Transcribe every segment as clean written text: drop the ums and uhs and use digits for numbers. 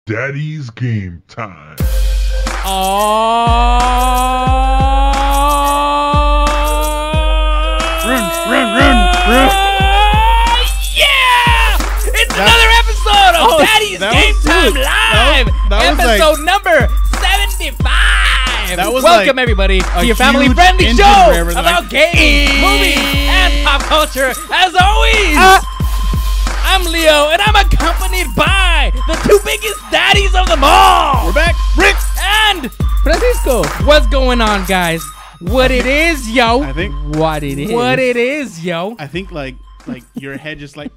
Daddy's game time. Run. Yeah! It's another episode of Daddy's Game Time Live. Episode number 75. Welcome everybody to your family-friendly show about games, movies, and pop culture. As always, I'm Leo, and I'm accompanied by the two biggest daddies of them all. We're back, Rick and Francisco. What's going on, guys? What it is, yo? I think what it is, yo? I think like your head just like.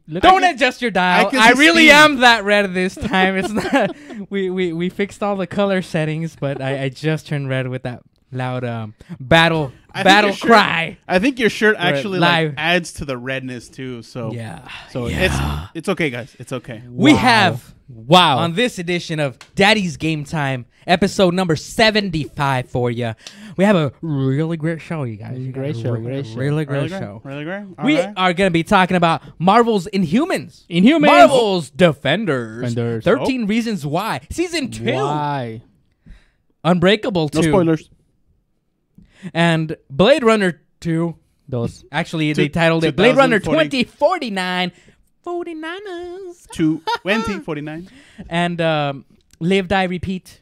Don't adjust your dial. I really am that red this time. It's not. We fixed all the color settings, but I just turned red with that loud battle cry. I think your shirt actually like adds to the redness too. So yeah. So it's okay, guys. It's okay. We have on this edition of Daddy's Game Time, episode number 75 for you. We have a really great show, you guys. Really great show. We are going to be talking about Marvel's Inhumans. Marvel's Defenders. 13 Reasons Why. Season 2. Why? Unbreakable 2. No spoilers. And BladeRunner 2. Those. Actually, they titled it BladeRunner 2049. 49ers. 2049. And Live, Die, Repeat.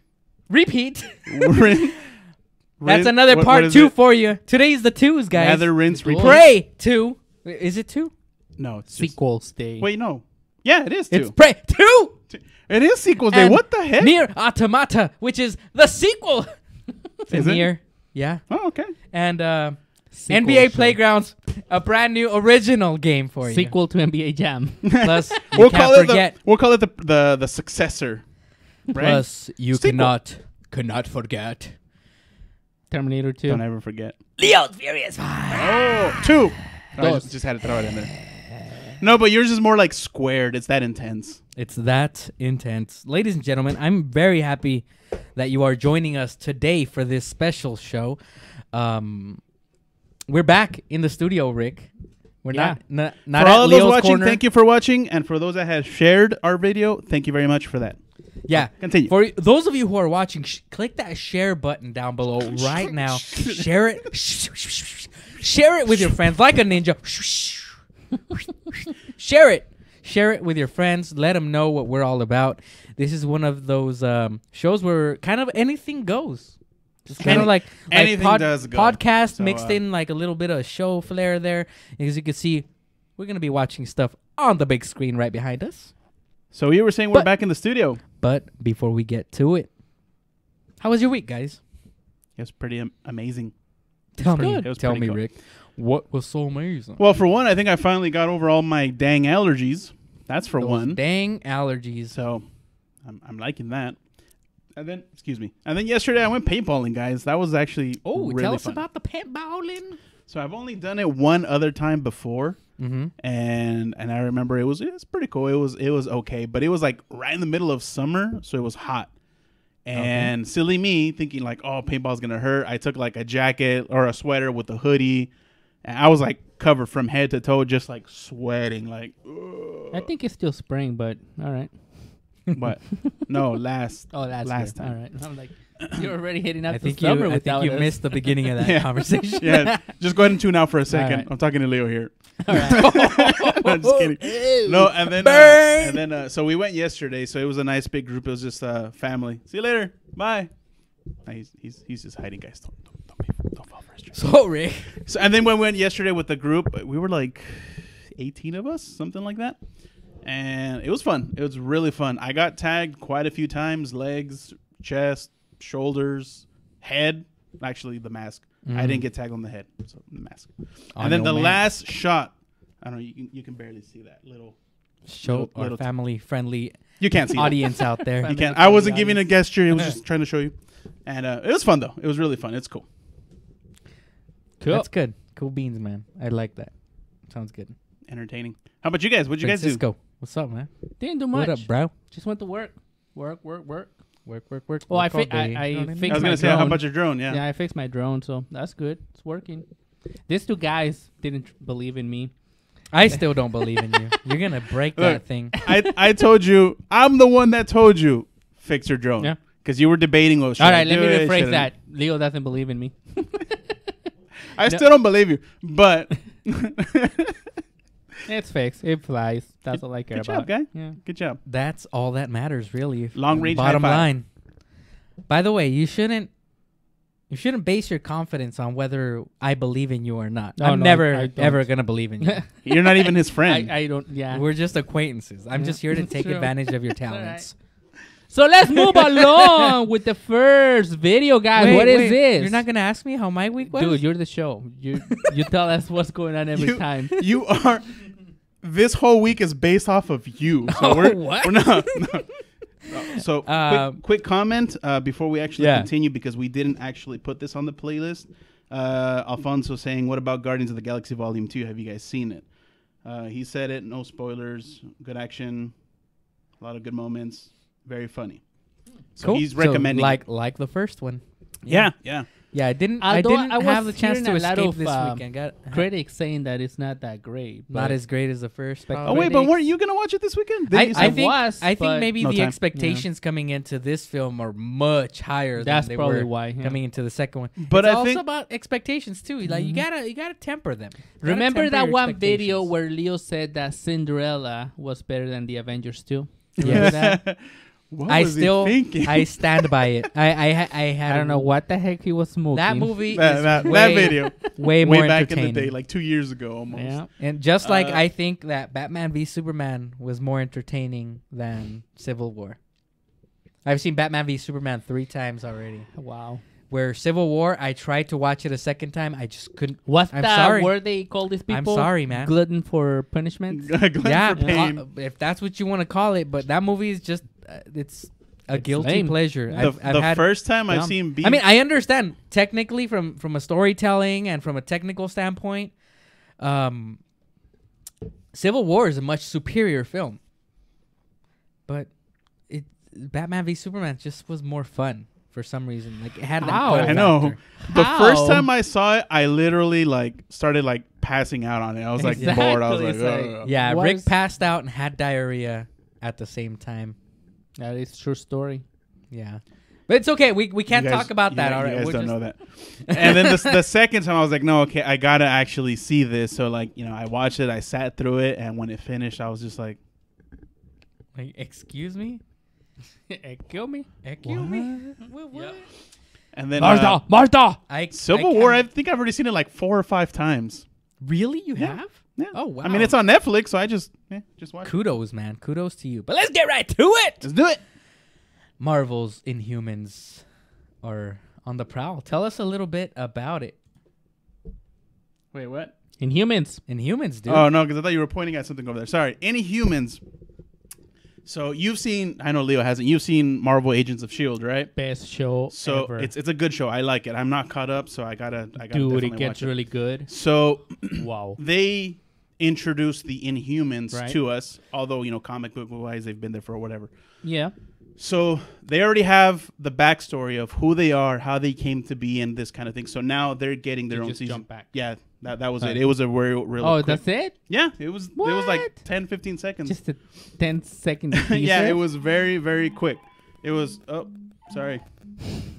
That's another part 2 for you. Today's the 2s, guys. Gather, rinse, repeat. Prey 2. Is it 2? No, it's Sequels Day. Wait, no. Yeah, it is 2. It's Prey 2. It is Sequels Day. What the heck? Nier Automata, which is the sequel. Is it? Nier. Yeah. Oh, okay. And NBA Playgrounds, a brand new original game for you. Sequel to NBA Jam. Plus, we'll call it the successor. Right? Plus, you cannot forget Terminator 2. Don't ever forget. Leo's Furious 5. Oh, 2. I just had to throw it in there. No, but yours is more like squared. It's that intense. It's that intense. Ladies and gentlemen, I'm very happy that you are joining us today for this special show. We're back in the studio, Rick. We're not for all of those watching, thank you for watching. And for those that have shared our video, thank you very much for that. Yeah. Continue. For those of you who are watching, click that share button down below right now. Share it. Share it with your friends like a ninja. Share it. Share it with your friends. Let them know what we're all about. This is one of those shows where kind of anything goes. Just kind of like anything does go. Podcast mixed in like a little bit of show flair there. As you can see, we're going to be watching stuff on the big screen right behind us. So you were saying we're back in the studio. But before we get to it, how was your week, guys? It was pretty amazing. Tell me, cool. Rick. What was so amazing? Well, for one, I think I finally got over all my dang allergies. That's for Those one. Dang allergies. So I'm liking that. And then, And then yesterday I went paintballing, guys. That was actually really tell us fun. about the paintballing. So I've only done it one other time before. Mm-hmm. And I remember it was pretty cool. It was okay, but it was like right in the middle of summer, so it was hot. And silly me thinking like, oh, paintball's gonna hurt. I took like a jacket or a sweater with a hoodie, and I was like covered from head to toe, just like sweating. Like, ugh. I think it's still spring, but all right. What? No, last time. All right. I'm like, you're already hitting up the summer I think you missed the beginning of that conversation. Yeah, just go ahead and tune out for a second. Right. I'm talking to Leo here. All right. I'm just kidding. No, and then so we went yesterday. So it was a nice big group. It was just family. See you later. Bye. He's just hiding, guys. Don't fall for his trick. So Rick. So and then when we went yesterday with the group, we were like 18 of us, something like that. And it was fun. It was really fun. I got tagged quite a few times: legs, chest, shoulders, head. Actually, the mask. I didn't get tagged on the head, so the mask. And then the last shot. I don't know. You can barely see that little our family friendly. You can't see audience out there. You can't. I wasn't giving a gesture. It was just trying to show you. And it was fun though. It was really fun. It's cool. Cool. That's good. Cool beans, man. I like that. Sounds good. Entertaining. How about you guys? What'd you guys do? What's up, man? Didn't do much. What up, bro? Just went to work. Work. Well, I fixed my I was gonna say, how about your drone? Yeah, I fixed my drone, so that's good. It's working. These two guys didn't believe in me. I still don't believe in you. You're gonna break that thing. I told you. I'm the one that told you fix your drone. Yeah. Because you were debating. All right, let me rephrase that. Leo doesn't believe in me. I still don't believe you, but it's fixed. It flies. That's all I care about. Good job, guy. Yeah. Good job. That's all that matters, really. Long range. Bottom high five. line. By the way, you shouldn't base your confidence on whether I believe in you or not. No, I'm no, never I don't. ever gonna believe in you. You're not even his friend. I don't. Yeah. We're just acquaintances. I'm just here to take True. advantage of your talents. So let's move along with the first video, guys. What is this? You're not gonna ask me how my week was, Dude, you're the show. You tell us what's going on every time. You are. This whole week is based off of you. So we're not. No. So quick comment before we actually continue, because we didn't actually put this on the playlist. Alfonso saying, "What about Guardians of the Galaxy Volume 2? Have you guys seen it?" He said it. No spoilers. Good action. A lot of good moments. Very funny. So cool. he's recommending like the first one. Yeah. I didn't I have the was chance to hearing a lot escape of, this weekend. critics saying that it's not that great. Not as great as the first. Oh wait, but weren't you gonna watch it this weekend? I think maybe No the time. expectations coming into this film are much higher That's than they probably were why. coming into the second one. But it's I also think about expectations too. Like you gotta temper them. You gotta Remember temper that your one video expectations. where Leo said that Cinderella was better than the Avengers 2? Yeah. What I was he still thinking? I stand by it. I don't know what the heck he was smoking. That movie that is way, video way way more back in entertaining. the day, like 2 years ago almost. Yeah. And just like I think that Batman v Superman was more entertaining than Civil War. I've seen Batman v Superman 3 times already. Wow. Where Civil War, I tried to watch it a second time. I just couldn't. What's I'm the sorry. word they call these people? I'm sorry, man. Glutton for punishment? Yeah, for pain. if that's what you want to call it. But that movie is just, it's a guilty lame. pleasure. The I've had, first time I've seen I mean, I understand technically from a storytelling and from a technical standpoint, Civil War is a much superior film. But Batman v Superman just was more fun for some reason. Like it had that fun I know. factor. The How? first time I saw it, I literally started passing out on it. I was bored. I was Exactly. like, Yeah, Was- Rick passed out and had diarrhea at the same time. That is true story. Yeah. But it's okay. We can't You guys- talk about that. You All right. guys We're don't just- know that. And then the second time I was like, no, okay, I gotta actually see this. So I watched it. I sat through it, and when it finished, I was just like, Like, excuse me? Kill me. Excuse me? What? and then Martha! Civil War. I think I've already seen it like 4 or 5 times. Really? You Yeah. have? Yeah. Oh, wow. I mean, it's on Netflix, so I just watch it. Kudos, man. Kudos to you. But let's get right to it. Let's do it. Marvel's Inhumans are on the prowl. Tell us a little bit about it. Wait, what? Inhumans. Inhumans, dude. Oh, no, because I thought you were pointing at something over there. Sorry. Inhumans. So you've seen, I know Leo hasn't, you've seen Marvel Agents of S.H.I.E.L.D., right? Best show So ever. it's a good show. I like it. I'm not caught up, so I gotta Dude, definitely it gets watch it. really good. So Wow. they introduced the Inhumans Right. to us, although, comic book wise, they've been there for whatever. Yeah. So they already have the backstory of who they are, how they came to be, and this kind of thing. So now they're getting their You own just season. jump back. Yeah, that was it. It was a real Oh, quick. that's it? Yeah, it was like What? 10, 15 seconds. Just a 10-second teaser? Yeah, it was very, very quick. It was, sorry.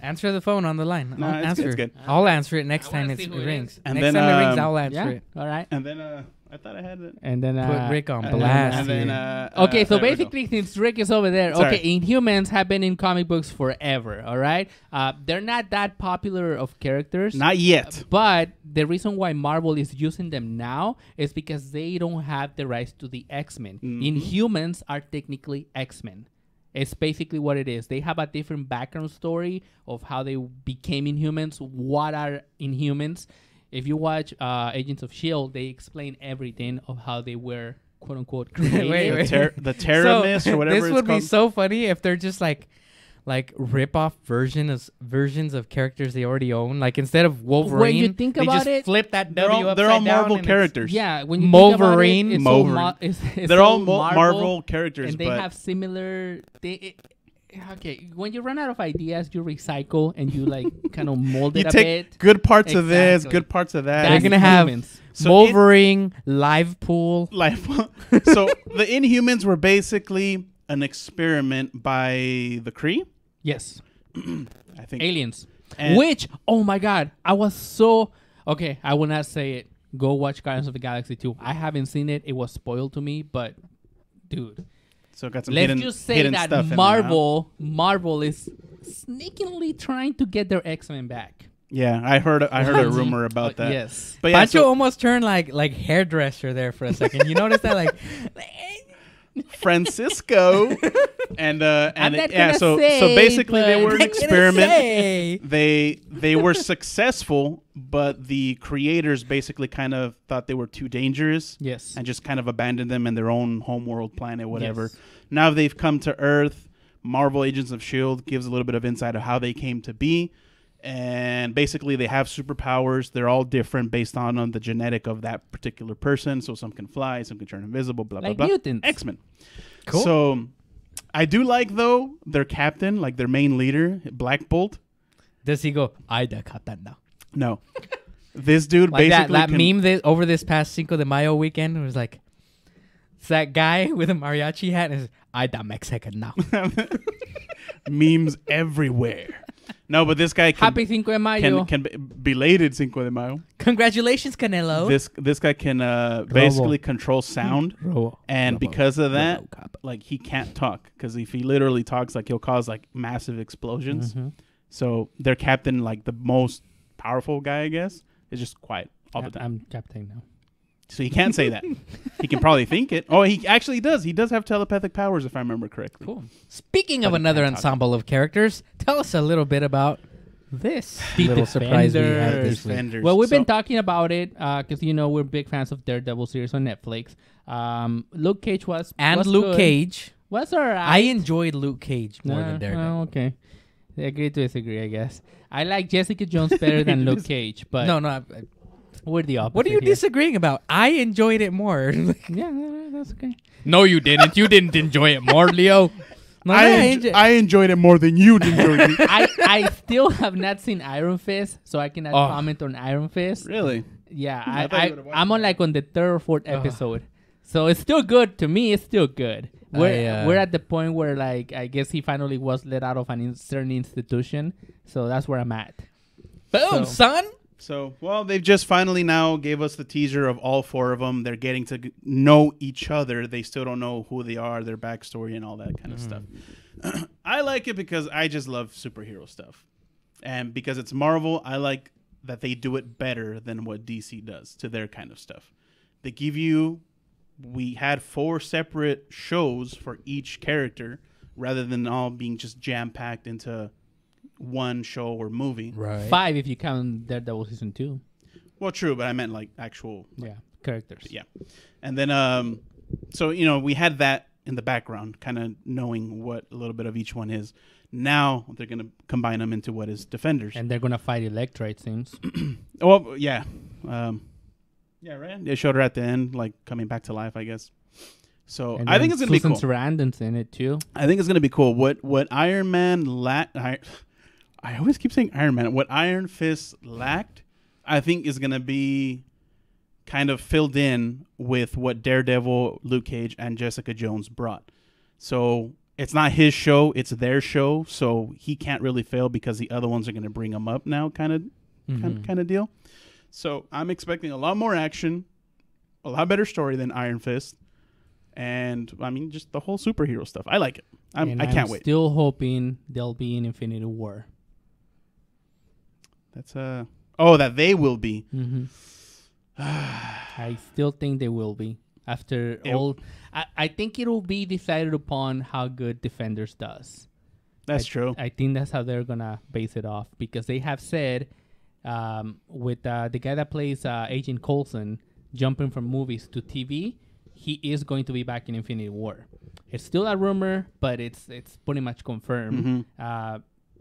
Answer the phone on the line. No, I'll it's answer. good, it's good. I'll answer it next I time wanna it see who it rings. is. And Next then, time it rings, I'll answer Yeah. it. All right. And then, I thought I had it. And then Put Rick on and blast. And then, here. okay, so there we go. basically, since Rick is over there, Sorry. okay, Inhumans have been in comic books forever, all right? They're not that popular of characters. Not yet. But the reason why Marvel is using them now is because they don't have the rights to the X-Men. Inhumans are technically X-Men. It's basically what it is. They have a different background story of how they became Inhumans, what are Inhumans. If you watch Agents of S.H.I.E.L.D., they explain everything of how they were, quote-unquote, created. Wait. The Terramists or whatever this it's would called. be so funny if they're just like rip-off versions of characters they already own. Like instead of Wolverine, When you think they about just it, flip that They're W all upside down Marvel and it's- characters. Yeah, when you Wolverine. think about it, it's Wolverine. it's They're all so Marvel characters, and they but have similar. Okay, when you run out of ideas, you recycle and you like kind of mold You it a take bit. good parts of this, Exactly. good parts of that. They're gonna have So Wolverine, live pool. Life. So the Inhumans were basically an experiment by the Kree. Yes. I think Aliens. And- Which, oh my God, I was so... Okay, I will not say it. Go watch Guardians of the Galaxy 2. I haven't seen it. It was spoiled to me, but dude. So it got some Let's hidden, just say hidden that stuff in there, huh? Marvel is sneakily trying to get their X-Men back. Yeah, I heard a rumor about that. Yes. But yeah, Pancho so almost turned like hairdresser there for a second. You notice that like Francisco and I'm not yeah, gonna so say, basically they but- were an I'm gonna experiment. say. They were successful, but the creators basically kind of thought they were too dangerous. Yes. And just kind of abandoned them in their own homeworld planet, whatever. Yes. Now they've come to Earth. Marvel Agents of S.H.I.E.L.D. gives a little bit of insight of how they came to be. And basically they have superpowers. They're all different based on the genetic of that particular person. So some can fly, some can turn invisible, blah, Like blah, blah. mutants. X-Men. Cool. So I do like, though, their captain, like their main leader, Black Bolt. Does he go? I the captain now. No. This dude Like basically that can- meme that over this past Cinco de Mayo weekend was like, it's that guy with a mariachi hat and says, I the Mexican now. memes everywhere. No, but this guy can, Happy Cinco de Mayo. can belated Cinco de Mayo. Congratulations, Canelo. This guy can basically control sound, and because of that, like he can't talk because if he literally talks, like he'll cause like massive explosions. Mm-hmm. So their captain, like the most powerful guy, I guess, is just quiet all the time. I'm captain now. So he can't say that. He can probably think it. Oh, he actually does. He does have telepathic powers, if I remember correctly. Cool. Speaking of But he another can't talk. ensemble of characters, tell us a little bit about this The little surprise we had Defenders. this week. Defenders. Well, we've been So- talking about it because we're big fans of Daredevil series on Netflix. Luke Cage was Luke good. Cage. Was alright. I enjoyed Luke Cage more than Daredevil. Oh, okay. Agree to disagree, I guess. I like Jessica Jones better than Luke Cage, but No, we're the opposite. what are you here. disagreeing about? I enjoyed it more. Yeah, no, that's okay. No, you didn't. You didn't enjoy it more, Leo. No, I enjoyed it more than you enjoyed it. I still have not seen Iron Fist, so I cannot Oh. comment on Iron Fist. Really? Yeah, I thought you would've watched I'm on like on the third or fourth episode, so it's still good to me. It's still good. We're at the point where like I guess he finally was let out of an certain institution, so that's where I'm at. Boom, So- son. So, well, they've just finally now gave us the teaser of all four of them. They're getting to know each other. They still don't know who they are, their backstory, and all that kind of stuff. I like it because I just love superhero stuff. And because it's Marvel, I like that they do it better than what DC does to their kind of stuff. They give you... We had 4 separate shows for each character rather than all being just jam-packed into one show or movie. Right. 5 if you count Daredevil season 2. Well, true, but I meant like actual... Yeah, characters. Yeah. And then, so, we had that in the background, kind of knowing what a little bit of each one is. Now they're going to combine them into what is Defenders. And they're gonna fight Elektra, it seems. Oh, yeah. Yeah, right? They showed her at the end, like coming back to life, I guess. So And I think then it's going to be Susan cool. Sarandon's in it too. I think it's going to be cool. What Iron Man I always keep saying Iron Man. What Iron Fist lacked, I think is going to be kind of filled in with what Daredevil, Luke Cage, and Jessica Jones brought. So it's not his show, it's their show. So he can't really fail because the other ones are going to bring him up now, kind of deal. So I'm expecting a lot more action, a lot better story than Iron Fist. And I mean, just the whole superhero stuff. I like it. I can't wait. Still hoping they'll be in Infinity War. That's that they will be. Mm-hmm. I still think they will be after all. I think it'll be decided upon how good Defenders does. That's true. I think that's how they're gonna base it off because they have said with the guy that plays Agent Coulson jumping from movies to TV, he is going to be back in Infinity War. It's still a rumor, but it's pretty much confirmed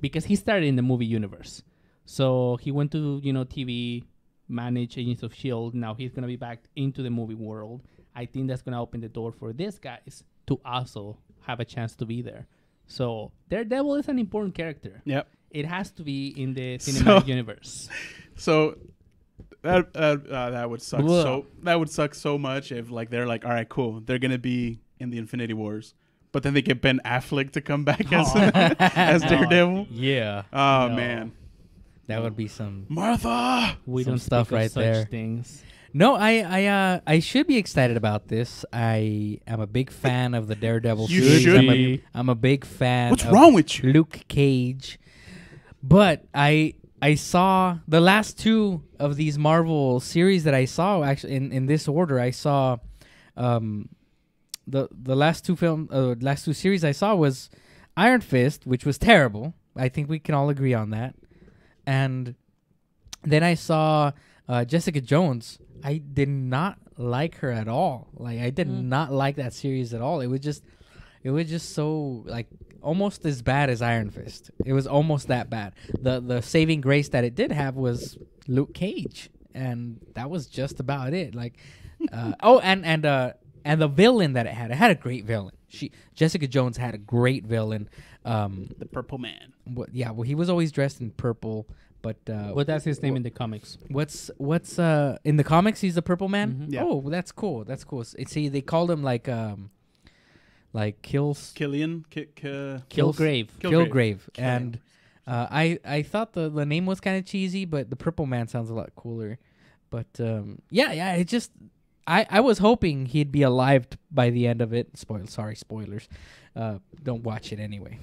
because he started in the movie universe. So he went to TV, manage Agents of S.H.I.E.L.D. Now he's gonna be back into the movie world. I think that's gonna open the door for these guys to also have a chance to be there. So Daredevil is an important character. Yep. It has to be in the cinematic universe. So that would suck. Ugh. So that would suck so much if like they're like, all right, cool, they're gonna be in the Infinity Wars, but then they get Ben Affleck to come back as Daredevil. Yeah. Oh No. man, That would be some Martha. We some don't stuff speak of right such there. things. No, I should be excited about this. I am a big fan of the Daredevil You series. should be. I'm a big fan. What's of wrong with you? Luke Cage? But I saw the last two of these Marvel series that I saw actually in this order. I saw the last two series I saw was Iron Fist, which was terrible. I think we can all agree on that. And then I saw Jessica Jones. I did not like her at all. Like I did not like that series at all. It was just so like almost as bad as Iron Fist. It was almost that bad. The saving grace that it did have was Luke Cage, and that was just about it. Like, and the villain that it had a great villain. Jessica Jones had a great villain. The Purple Man. Well, he was always dressed in purple. But that's his name in the comics. What's in the comics? He's the Purple Man. Mhm. Yeah. Oh, that's cool. That's cool. See, they called him like Kilgrave. Kilgrave. And I thought the name was kind of cheesy, but the Purple Man sounds a lot cooler. But yeah. It just I was hoping he'd be alive by the end of it. Spoilers. Don't watch it anyway.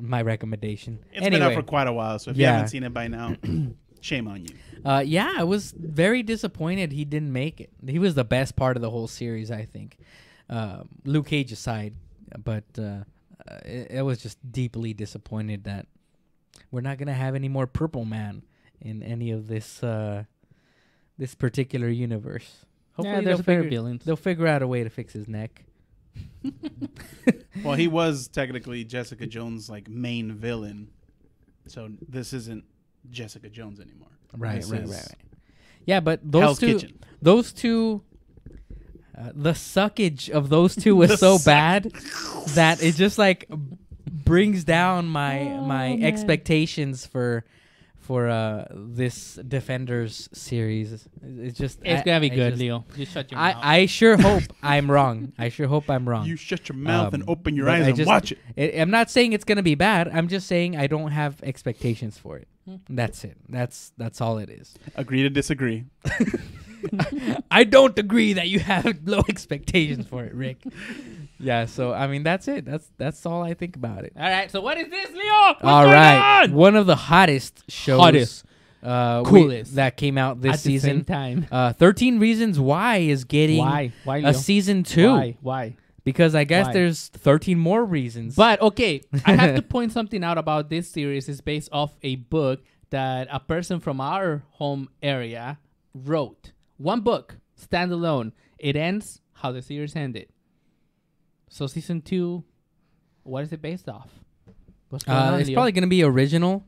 My recommendation. It's been out for quite a while, so if you haven't seen it by now, shame on you. I was very disappointed he didn't make it. He was the best part of the whole series, I think. Luke Cage aside, but it was just deeply disappointed that we're not gonna have any more Purple Man in any of this this particular universe. Hopefully, there's better villains. They'll figure out a way to fix his neck. Well, he was technically Jessica Jones' like main villain, so this isn't Jessica Jones anymore. Right. This is Yeah, but Hell's Kitchen. those two, the suckage of those two was so bad that it just like brings down my expectations for this Defenders series. It's gonna be good, Leo. Just shut your mouth. I sure hope I'm wrong. You shut your mouth and open your but eyes and watch it. I'm not saying it's gonna be bad. I'm just saying I don't have expectations for it. That's it. That's all it is. Agree to disagree. I don't agree that you have low expectations for it, Rick. Yeah, so I mean that's it. That's all I think about it. All right, so what is this, Leo? What's All going right, on? one of the hottest shows, Coolest. that came out this At the season. same time. 13 Reasons Why is getting Why, Leo? a season 2 Why? because I guess Why? there's 13 more reasons. But okay, I have to point something out about this series. It's based off a book that a person from our home area wrote. One book, standalone. It ends how the series ended. So season 2, what is it based off? What's going on, it's Leo? probably going to be original.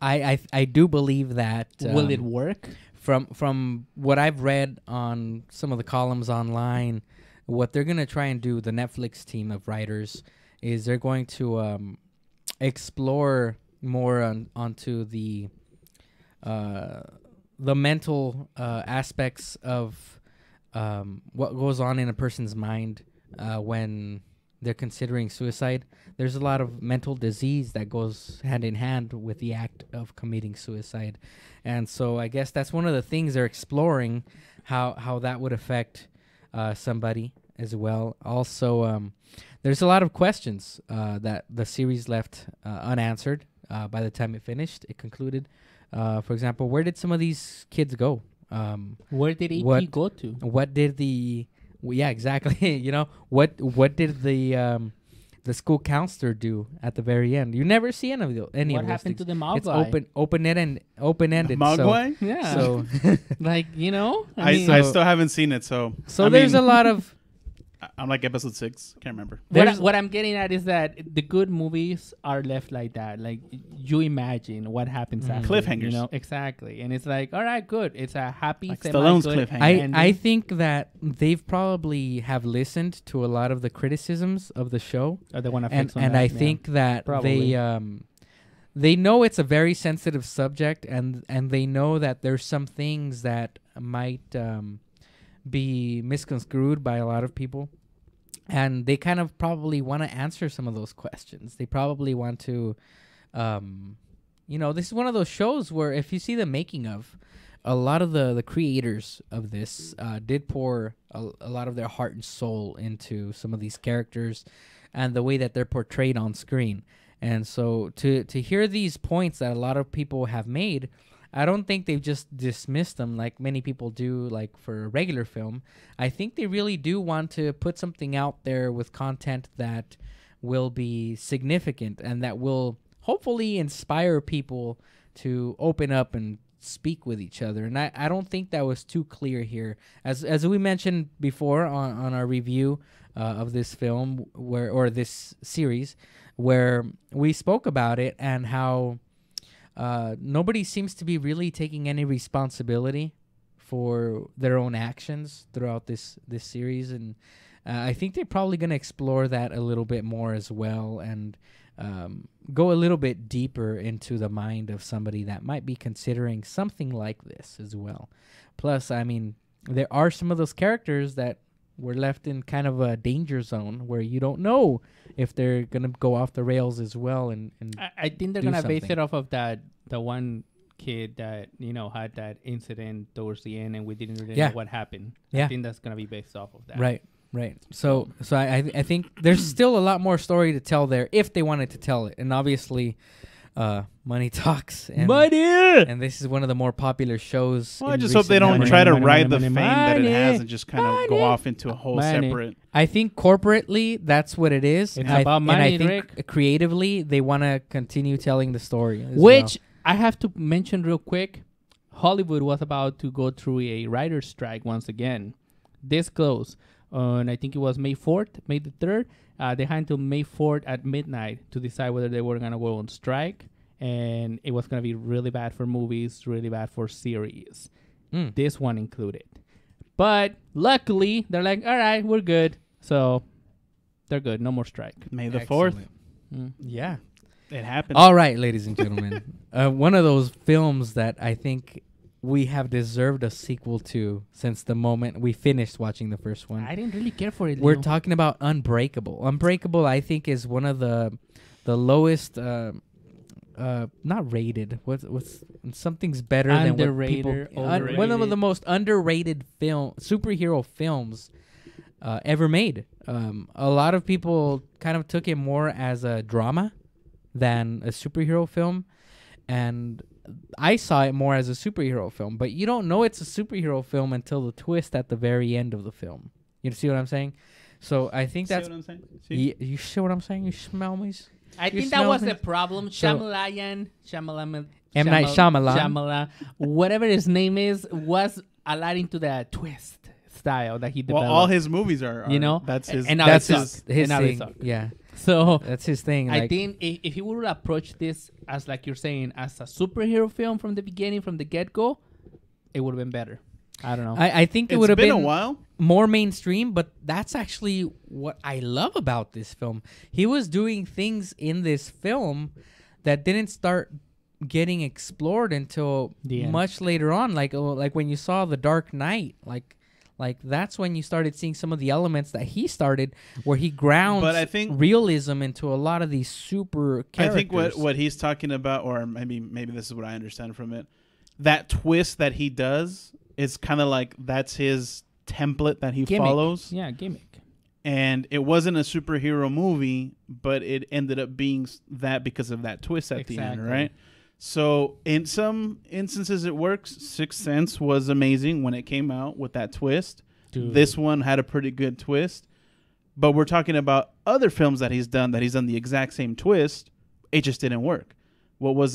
I do believe that. Will it work? From what I've read on some of the columns online, what they're going to try and do, the Netflix team of writers, is they're going to explore more onto the mental aspects of what goes on in a person's mind when they're considering suicide. There's a lot of mental disease that goes hand in hand with the act of committing suicide. And so I guess that's one of the things they're exploring, how that would affect somebody as well. Also, there's a lot of questions that the series left unanswered by the time it finished. It concluded. For example, where did some of these kids go? Where did E.T. go to? What did the... yeah, exactly. You know, what did the school counselor do at the very end? You never see any of those. What happened to the Mogwai? It's open-ended. Mogwai? So, Yeah. So like, you know? I So- still haven't seen it, so so there's a lot of I'm like episode 6. Can't remember. What I'm getting at is that the good movies are left like that. Like you imagine what happens after. Cliffhangers. You know? Exactly. And it's like, all right, good. It's a happy, like Stallone's cliffhanger. I think that they've probably have listened to a lot of the criticisms of the show. Or they want to fix on that. I think that they know it's a very sensitive subject, and they know that there's some things that might be misconstrued by a lot of people, and they kind of probably want to answer some of those questions. They probably want to, this is one of those shows where if you see the making of, a lot of the creators of this did pour a lot of their heart and soul into some of these characters and the way that they're portrayed on screen. And so to hear these points that a lot of people have made, I don't think they've just dismissed them like many people do, like for a regular film. I think they really do want to put something out there with content that will be significant and that will hopefully inspire people to open up and speak with each other. And I don't think that was too clear here. As we mentioned before on our review of this film or this series, where we spoke about it and how nobody seems to be really taking any responsibility for their own actions throughout this series. And I think they're probably going to explore that a little bit more as well, and go a little bit deeper into the mind of somebody that might be considering something like this as well. Plus, I mean, there are some of those characters that were left in kind of a danger zone where you don't know if they're going to go off the rails as well. And I think they're going to base it off of the one kid that, had that incident towards the end and we didn't really know what happened. I think that's going to be based off of that. Right. So I think there's still a lot more story to tell there if they wanted to tell it. And obviously, money talks. And this is one of the more popular shows. Well, I just hope they don't try to ride the fame that it has and just kind of go off into a whole separate. I think corporately, that's what it is. It's about money, and I think creatively, they want to continue telling the story. Which I have to mention real quick. Hollywood was about to go through a writer's strike once again. This close. And I think it was May 4th, May the 3rd. They had until May 4th at midnight to decide whether they were going to go on strike. And it was going to be really bad for movies, really bad for series. This one included. But luckily, they're like, all right, we're good. So they're good. No more strike. May the 4th. Yeah. It happened. All right, ladies and gentlemen. One of those films that I think we have deserved a sequel to since the moment we finished watching the first one. I didn't really care for it. We're talking about Unbreakable. Unbreakable, I think, is one of the lowest, not rated. What's something's better than what people. One of the most underrated superhero films ever made. A lot of people kind of took it more as a drama than a superhero film, and I saw it more as a superhero film, but you don't know it's a superhero film until the twist at the very end of the film. You see what I'm saying? So I think that's... See what I'm saying? See? You see what I'm saying? You smell me? I think that was the problem. Shyamalan, M. Night Shyamalan, whatever his name is, was a lot into that twist style that he developed. Well, all his movies are that's his... And now that's his thing. Yeah. So that's his thing. I think if he would approach this as, like you're saying, as a superhero film from the beginning, from the get-go, it would have been better. I don't know. I think it would have been a while more mainstream, but that's actually what I love about this film. He was doing things in this film that didn't start getting explored until much later on. Like when you saw The Dark Knight, like that's when you started seeing some of the elements that he started, where he grounds realism into a lot of these super characters. I think what he's talking about, or maybe this is what I understand from it, that twist that he does is kind of like that's his template that he follows. Yeah, gimmick. And it wasn't a superhero movie, but it ended up being that because of that twist at the end, right? So in some instances it works. Sixth Sense was amazing when it came out with that twist. Dude. This one had a pretty good twist. But we're talking about other films that he's done the exact same twist. It just didn't work. What was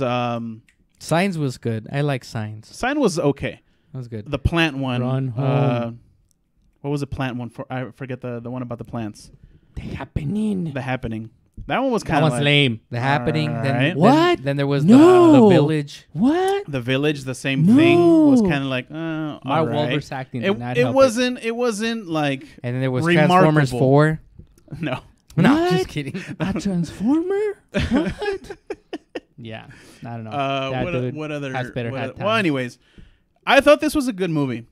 Signs was good. I like Signs. Sign was okay. That was good. The plant one. Run Home. what was the plant one for? I forget the one about the plants. The Happening. The Happening. That one was That kind of one's lame. The Happening. Then, Alright. What? Then there was No. the Village. What? The Village. The same thing was No. kind of like. Mark all right. Wahlberg's acting did not It help wasn't. It wasn't like. And then there was Remarkable. Transformers 4. No. No, What? just kidding. A Transformer? What? Yeah, I don't know. That dude what other? has better hat well, time. anyways, I thought this was a good movie.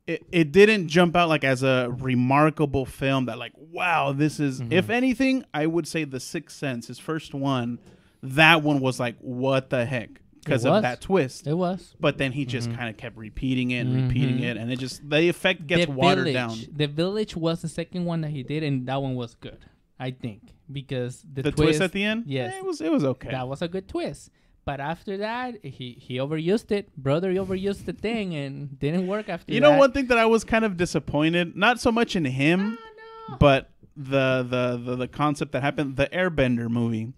It didn't jump out like as a remarkable film that like, wow, this is. If anything, I would say The Sixth Sense, his first one. That one was like, what the heck? Because of was. that twist. It was. But then he just kind of kept repeating it and repeating it, and it just the effect gets watered down. The Village was the second one that he did, and that one was good, I think, because The twist at the end, Yes, it was okay. that was a good twist. But after that, he overused it. Brother, he overused the thing and didn't work after that. You know, one thing that I was kind of disappointed, not so much in him, but the concept that happened, the Airbender movie,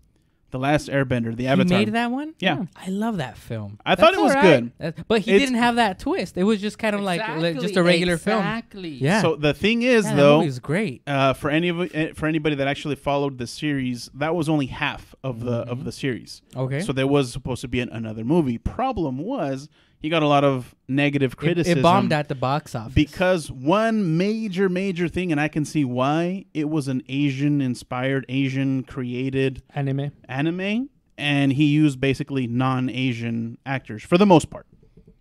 the last Airbender, the Avatar. He made that one? Yeah. I love that film. I thought it was good. But he It's- didn't have that twist. It was just kind of like just a regular film. Exactly. Yeah. So the thing is, Yeah, that though, movie was great. for anybody that actually followed the series, that was only half of the series. Okay. So there was supposed to be another movie. Problem was, he got a lot of negative criticism. It bombed at the box office. Because one major thing, and I can see why, it was an Asian-inspired, Asian-created Anime. and he used basically non-Asian actors for the most part.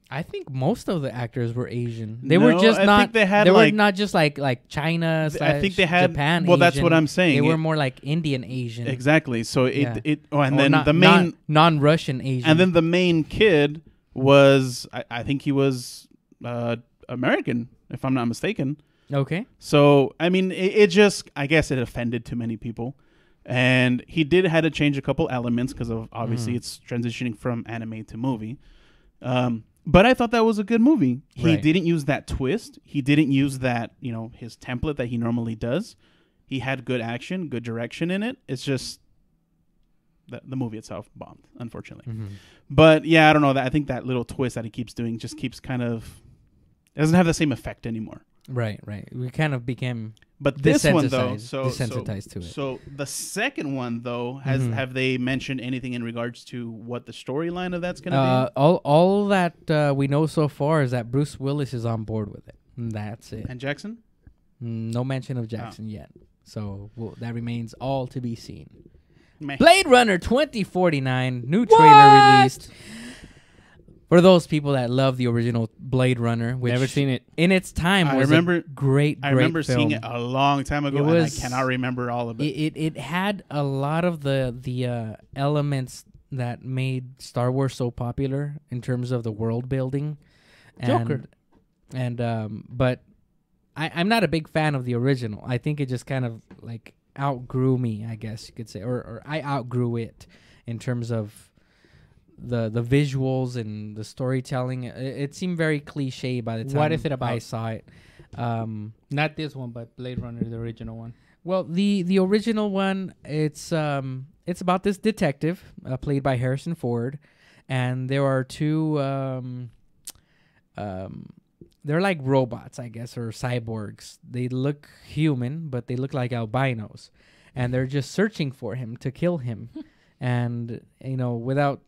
I think most of the actors were Asian. They were No, just I not. think they had, were like- not just like China. I think they had. Japan. Well, that's Asian. what I'm saying. They were It- more like Indian Asian. exactly. So Yeah. and Or then not- the main non-Russian Asian. and then the main kid was I think he was American, if I'm not mistaken. okay. So I mean, it just, I guess it offended too many people, and he had to change a couple elements because of obviously it's transitioning from anime to movie. But I thought that was a good movie. He Right. didn't use that twist. He didn't use that, his template that he normally does. He had good action, good direction in it. It's just the movie itself bombed, unfortunately. But yeah, I don't know. I think that little twist that he keeps doing just keeps kind of, it doesn't have the same effect anymore. Right. We kind of became. But this one though, desensitized to it. So the second one though, have they mentioned anything in regards to what the storyline of that's going to All that we know so far is that Bruce Willis is on board with it. And that's it. be? And Jackson? No mention of Jackson yet. So that remains all to be seen. Meh. Blade Runner 2049, new trailer released. For those people that love the original Blade Runner, which Never seen it. in its time I was remember- a great I remember film. seeing it a long time ago, It and I was- cannot remember all of it. It had a lot of the elements that made Star Wars so popular in terms of the world building. Joker. But I'm not a big fan of the original. I think it just kind of like outgrew me, I guess you could say, or I outgrew it in terms of the visuals and the storytelling. It seemed very cliche by the time What is it about? I saw it. Not this one, but Blade Runner, the original one. Well, the original one, it's about this detective played by Harrison Ford, and there are two they're like robots, I guess, or cyborgs. They look human, but they look like albinos, and they're just searching for him to kill him. And without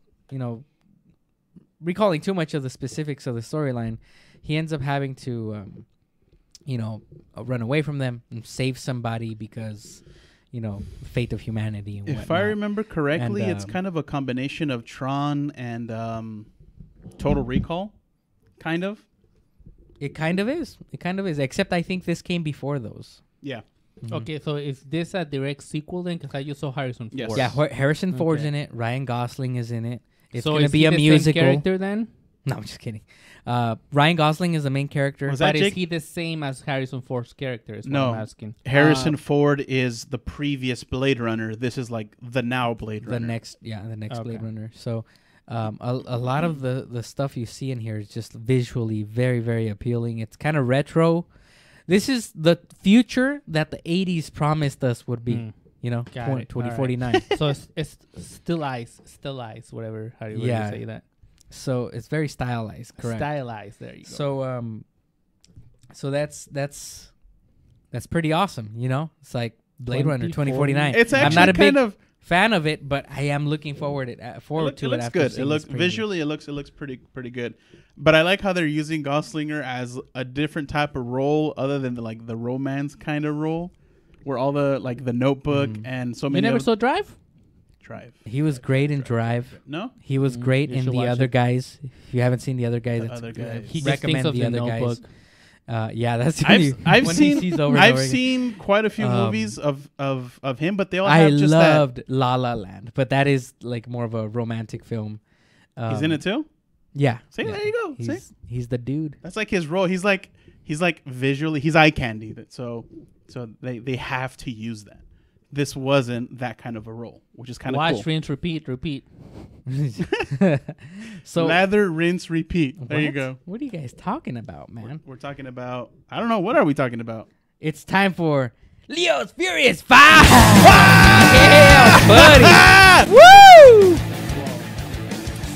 recalling too much of the specifics of the storyline, he ends up having to run away from them and save somebody because fate of humanity and If whatnot. I remember correctly, And, it's kind of a combination of Tron and Total Recall, kind of. It kind of is, except I think this came before those. Yeah. Okay, so is this a direct sequel then? Because I just saw Harrison Ford. Yes. Yeah, Harrison Ford's Okay. in it. Ryan Gosling is in it. It's So going to is be he a the same musical. character then? No, I'm just kidding. Ryan Gosling is the main character. Was that But Jake? is he the same as Harrison Ford's character? Is No. what I'm asking. Harrison Ford is the previous Blade Runner. This is like the now Blade Runner. the next Okay. Blade Runner. So a lot of the stuff you see in here is just visually very, very appealing. It's kind of retro. This is the future that the 80s promised us would be. Got it. 2049. So it's still eyes, whatever. How do you Yeah. say that? So it's very stylized, correct? Stylized. There you go. So so that's That's pretty awesome. You know, it's like Blade Runner 2049. It's actually I'm not a big kind of fan of it, but I am looking forward to it. it After looks good. It looks seeing this preview. visually. It looks pretty good. But I like how they're using Goslinger as a different type of role, other than the romance kind of role, where all the the Notebook and so You many. never saw Drive? Drive. He was great in Drive. No, He was great you in should The watch Other it. Guys. If you haven't seen The Other Guys, The that's Other good. Guys. He just thinks recommend of The The Other Notebook. Guys. Yeah, that's the only I've one he seen sees over and I've over again. seen quite a few movies of him, but they all I have just that. loved La La Land, but that is like more of a romantic film. He's in it too. Yeah. See, yeah. there you go. See? He's the dude. That's like his role. He's like visually, he's eye candy. So they have to use that. This wasn't that kind of a role, which is kind of Watch, cool. rinse, repeat. So Lather, rinse, repeat. There you what? go. What are you guys talking about, man? We're talking about. I don't know. What are we talking about? It's time for Leo's Furious 5. Yeah, buddy. Woo!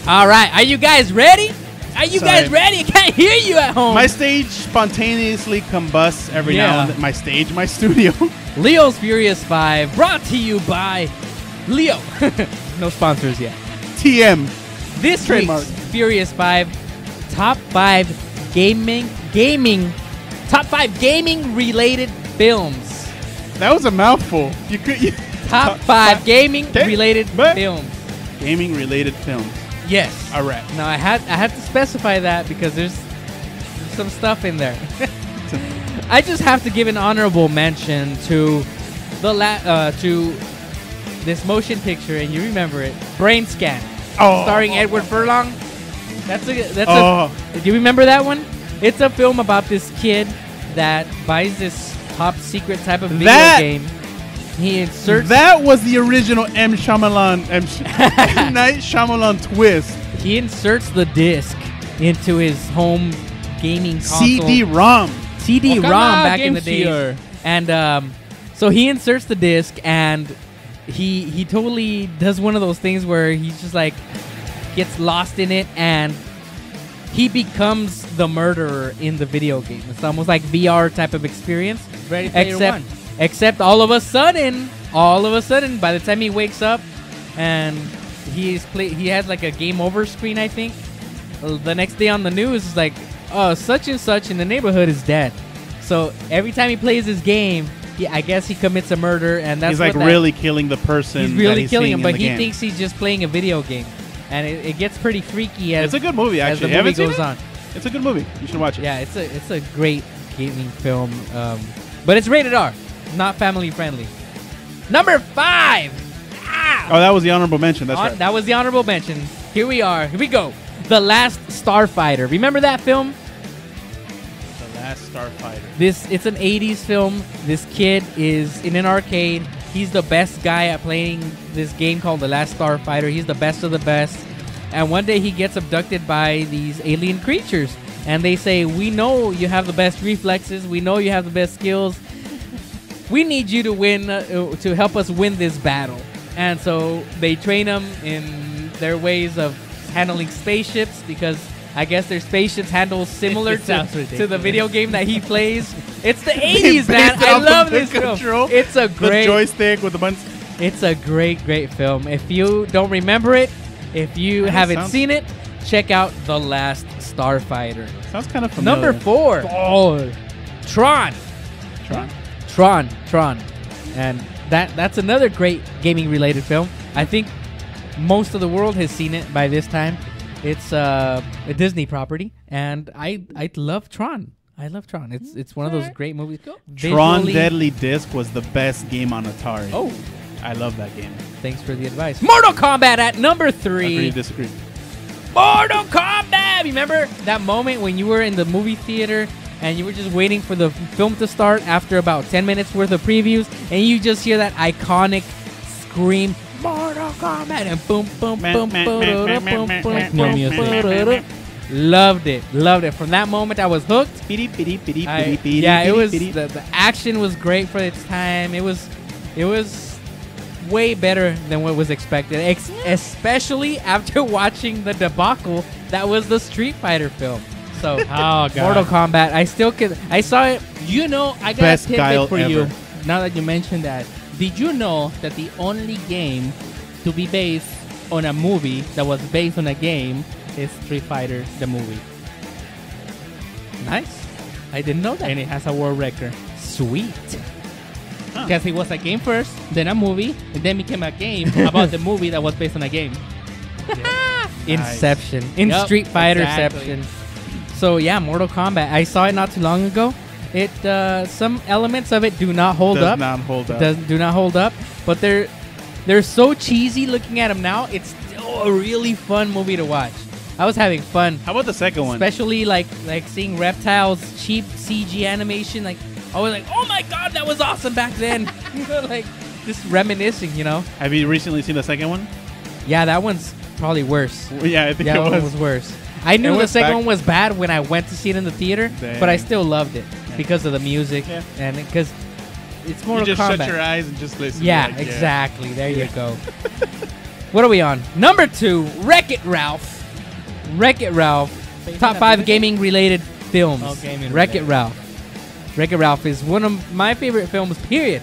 All right, are you guys ready? Are you Sorry. guys ready? I can't hear you at home. My stage spontaneously combusts every Yeah. now and then. My stage, my studio. Leo's Furious 5, brought to you by Leo. No sponsors yet. TM. This Trademark. week's Furious 5 top 5 gaming related films. That was a mouthful. You could. Top 5 gaming related But- films. Gaming related films. Yes. All right. Now I had to specify that because there's some stuff in there. I just have to give an honorable mention to to this motion picture, and you remember it, Brain Scan, starring Edward Furlong. That's Oh. do you remember that one? It's a film about this kid that buys this top secret type of video game. He inserts That was the original M. Night Shyamalan twist. He inserts the disc into his home gaming console. CD-ROM. CD-ROM back in the Game day. Gear. And so he inserts the disc, and he totally does one of those things where he's just like gets lost in it, and he becomes the murderer in the video game. It's almost like VR type of experience. Ready Player One. Except all of a sudden, by the time he wakes up, and he has like a game over screen, I think. The next day on the news is like, oh, such and such in the neighborhood is dead. So every time he plays this game, I guess he commits a murder, and that's He's like really killing the person. He's really that killing seeing him, in but the he game. thinks he's just playing a video game, and it gets pretty freaky as It's a good movie, as the actually. movie Haven't seen goes it? on. It's a good movie. You should watch it. Yeah, it's a great gaming film, but it's rated R, not family friendly. Number 5. Oh, that was the honorable mention. That's right. That was the honorable mention. Here we are. Here we go. The Last Starfighter. Remember that film? The Last Starfighter. It's an 80s film. This kid is in an arcade. He's the best guy at playing this game called The Last Starfighter. He's the best of the best. And one day he gets abducted by these alien creatures. And they say, we know you have the best reflexes. We know you have the best skills. We need you to win, to help us win this battle. And so they train him in their ways of handling spaceships, because I guess their spaceships handle similar to the video game that he plays. It's the 80s, man. I love this film. It's a great the joystick with the buttons. It's a great film. If you don't remember it, if you haven't seen it, check out The Last Starfighter. Sounds kind of familiar. Number 4. Oh, Tron. And that's another great gaming related film. I think most of the world has seen it by this time. It's a Disney property, and I love Tron. I love Tron. It's one of those great movies. Tron Visually- Deadly Disc was the best game on Atari. Oh, I love that game. thanks for the advice. Mortal Kombat at number 3. Agree, disagree. Mortal Kombat! Remember that moment when you were in the movie theater and you were just waiting for the film to start after about 10 minutes worth of previews, and you just hear that iconic scream, Mortal Kombat, and boom, boom, boom, No music. Loved it. From that moment, I was hooked. Yeah, it was the action was great for its time. It was way better than what was expected, especially after watching the debacle that was the Street Fighter film. So, Oh God. Mortal Kombat. I still can. I saw it. You know, I got Best a tidbit guile for you. ever. Now that you mentioned that, did you know that the only game to be based on a movie that was based on a game is Street Fighter, the movie, Nice. I didn't know that. and it has a world record Sweet. because it was a game first, then a movie, and then became a game about the movie that was based on a game. Inception. In Yup, Street Fighter exactly. Inception. So yeah, Mortal Kombat. I saw it not too long ago. It some elements of it do not hold Does up. not hold up. Do not hold up. But they're so cheesy looking at them now. It's still a really fun movie to watch. I was having fun. How about the second one? Especially like seeing Reptile's cheap CG animation. Like I was like, oh my god, that was awesome back then. Like just reminiscing, Have you recently seen the second one? Yeah, that one's probably worse. Yeah, I think Yeah, it that one was. was worse. I knew It the was second back- one was bad when I went to see it in the theater, Dang. but I still loved it Yeah. because of the music Yeah. and because it's You Mortal just Kombat. shut your eyes and just listen. Yeah, Like, exactly. There you go. What are we on? Number 2, Wreck-It Ralph. Wreck-It Ralph. Based Top on a 5 movie? gaming related films. Oh, gaming Wreck-It related. Ralph. Wreck-It Ralph is one of my favorite films, period.